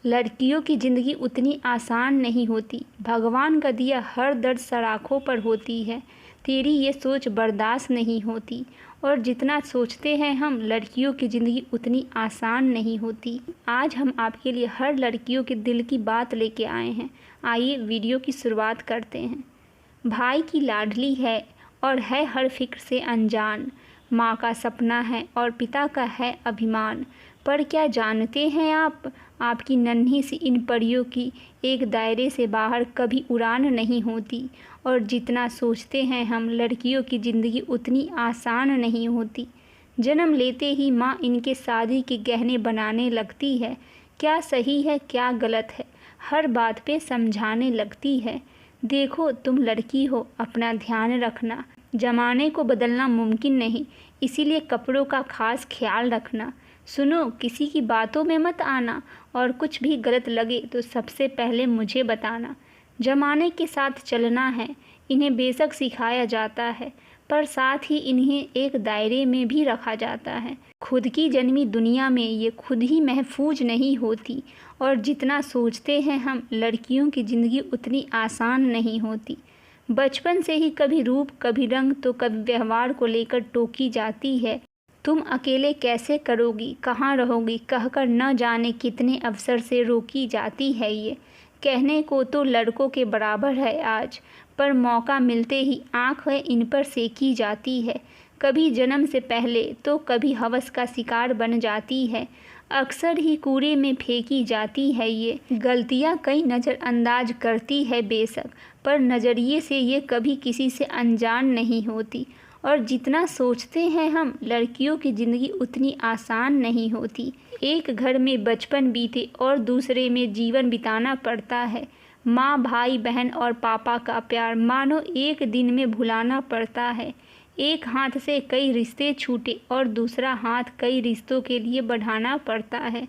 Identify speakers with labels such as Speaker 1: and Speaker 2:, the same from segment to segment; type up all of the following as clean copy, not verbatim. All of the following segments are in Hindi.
Speaker 1: लड़कियों की ज़िंदगी उतनी आसान नहीं होती। भगवान का दिया हर दर्द सराखों पर होती है। तेरी ये सोच बर्दाश्त नहीं होती। और जितना सोचते हैं हम, लड़कियों की ज़िंदगी उतनी आसान नहीं होती। आज हम आपके लिए हर लड़कियों के दिल की बात लेके आए हैं। आइए वीडियो की शुरुआत करते हैं। भाई की लाडली है और है हर फिक्र से अनजान। माँ का सपना है और पिता का है अभिमान। पर क्या जानते हैं आप, आपकी नन्ही सी इन परियों की एक दायरे से बाहर कभी उड़ान नहीं होती। और जितना सोचते हैं हम, लड़कियों की ज़िंदगी उतनी आसान नहीं होती। जन्म लेते ही माँ इनके शादी के गहने बनाने लगती है। क्या सही है क्या गलत है, हर बात पे समझाने लगती है। देखो तुम लड़की हो, अपना ध्यान रखना। ज़माने को बदलना मुमकिन नहीं, इसीलिए कपड़ों का खास ख्याल रखना। सुनो, किसी की बातों में मत आना और कुछ भी गलत लगे तो सबसे पहले मुझे बताना। ज़माने के साथ चलना है, इन्हें बेशक सिखाया जाता है, पर साथ ही इन्हें एक दायरे में भी रखा जाता है। खुद की जन्मी दुनिया में ये खुद ही महफूज नहीं होती। और जितना सोचते हैं हम, लड़कियों की ज़िंदगी उतनी आसान नहीं होती। बचपन से ही कभी रूप, कभी रंग, तो कभी व्यवहार को लेकर टोकी जाती है। तुम अकेले कैसे करोगी, कहाँ रहोगी, कहकर न जाने कितने अवसर से रोकी जाती है। ये कहने को तो लड़कों के बराबर है आज, पर मौका मिलते ही आँख है इन पर सेकी जाती है। कभी जन्म से पहले तो कभी हवस का शिकार बन जाती है। अक्सर ही कूड़े में फेंकी जाती है। ये गलतियाँ कई नज़रअंदाज करती है बेशक, पर नज़रिए से ये कभी किसी से अनजान नहीं होती। और जितना सोचते हैं हम, लड़कियों की ज़िंदगी उतनी आसान नहीं होती। एक घर में बचपन बीते और दूसरे में जीवन बिताना पड़ता है। माँ, भाई, बहन और पापा का प्यार मानो एक दिन में भुलाना पड़ता है। एक हाथ से कई रिश्ते छूटे और दूसरा हाथ कई रिश्तों के लिए बढ़ाना पड़ता है।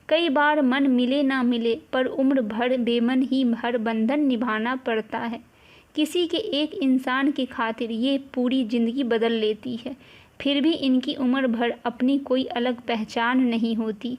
Speaker 1: कई बार मन मिले ना मिले, पर उम्र भर बेमन ही हर बंधन निभाना पड़ता है। किसी के एक इंसान की खातिर ये पूरी ज़िंदगी बदल लेती है। फिर भी इनकी उम्र भर अपनी कोई अलग पहचान नहीं होती।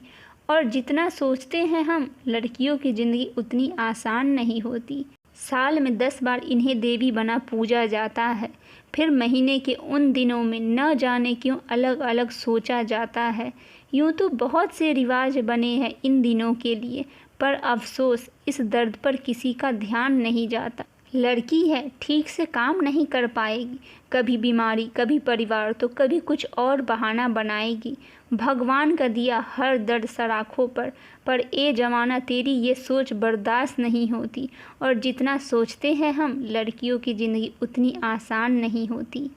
Speaker 1: और जितना सोचते हैं हम, लड़कियों की ज़िंदगी उतनी आसान नहीं होती। साल में 10 बार इन्हें देवी बना पूजा जाता है। फिर महीने के उन दिनों में न जाने क्यों अलग अलग सोचा जाता है। यूँ तो बहुत से रिवाज बने हैं इन दिनों के लिए, पर अफसोस इस दर्द पर किसी का ध्यान नहीं जाता। लड़की है, ठीक से काम नहीं कर पाएगी, कभी बीमारी, कभी परिवार, तो कभी कुछ और बहाना बनाएगी। भगवान का दिया हर दर्द सराखों पर ए ज़माना तेरी ये सोच बर्दाश्त नहीं होती। और जितना सोचते हैं हम, लड़कियों की ज़िंदगी उतनी आसान नहीं होती।